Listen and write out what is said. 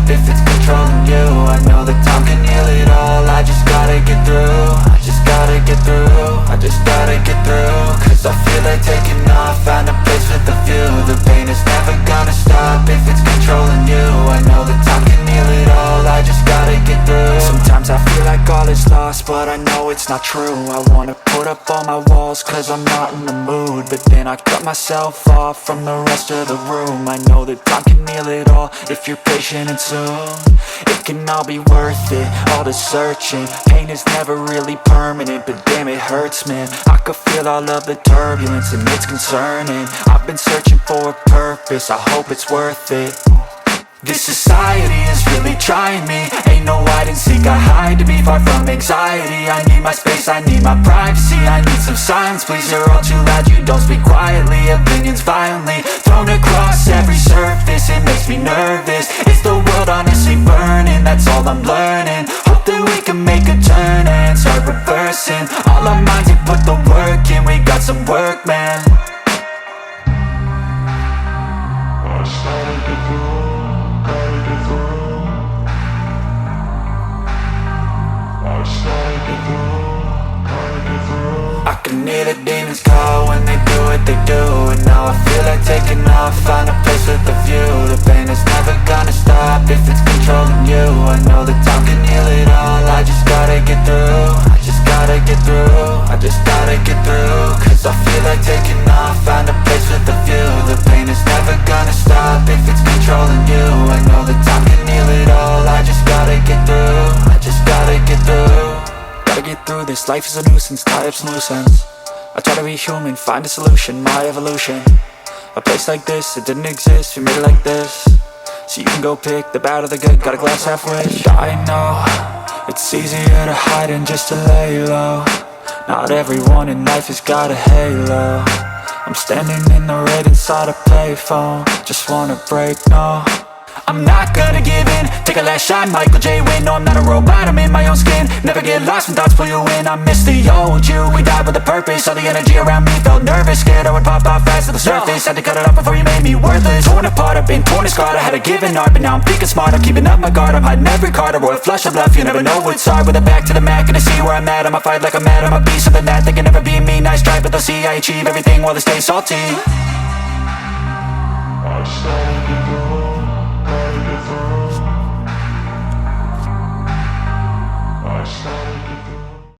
if it's controlling you. I know that time can heal it all. I just gotta get through. I just gotta get through. I just gotta get through. Cause I feel like taking off. Find a place with a view. The pain is never gonna stop if it's controlling you. I know that time can heal it all. I just gotta get through. Sometimes I feel like all is lost, but I know it's not true. I wanna put up all my walls cause I'm not in the mood, but then I cut myself off from the rest of the room. I know that time can heal it all if you're patient and soon it can all be worth it, all the searching. Pain is never really permanent, but damn it hurts, man. I could feel all of the turbulence and it's concerning. I've been searching for a purpose, I hope it's worth it. This society is really trying me. Ain't no hide and seek, I hide to be far from anxiety. I need my space, I need my privacy. I need some silence, please, you're all too loud. You don't speak quietly, opinions violently thrown across every surface. It makes me nervous, is the world honestly burning? That's all I'm learning. Hope that we can make a turn and start reversing. All our minds and put the work in, we got some work, man. I started to grow. I can hear the demons call when they do what they do. And now I feel like taking off, find a place with a view. The pain is never gonna stop if it's controlling you. I know that time can heal it all. I just gotta get through. I just gotta get through. I just gotta get through. Cause I feel like taking off, find a place with a view. The pain is never gonna stop if it's controlling you. I know that time can heal it all. I just gotta get through. I just gotta get through. Gotta get through this, life is a nuisance, tie up some loose ends. I try to be human, find a solution, my evolution. A place like this, it didn't exist, we made it like this. So you can go pick the bad or the good, got a glass half rich. I know, it's easier to hide than just to lay low. Not everyone in life has got a halo. I'm standing in the red inside a payphone. Just wanna break, no, I'm not gonna give in. Take a last shot, Michael J. Win. No, I'm not a robot, I'm in my own skin. Never get lost when thoughts pull you in. I miss the old you, we died with a purpose. All the energy around me felt nervous, scared I would pop off fast to the surface. Had to cut it off before you made me worthless. Torn apart, I've been torn and scarred. I had a given art, but now I'm thinking smart. I'm keeping up my guard, I'm hiding every card. A royal flush of love, you never know what's hard. With a back to the mat, gonna see where I'm at. I'ma fight like I'm mad, I'ma be something that they can never be me. Nice try, but they'll see I achieve everything while they stay salty.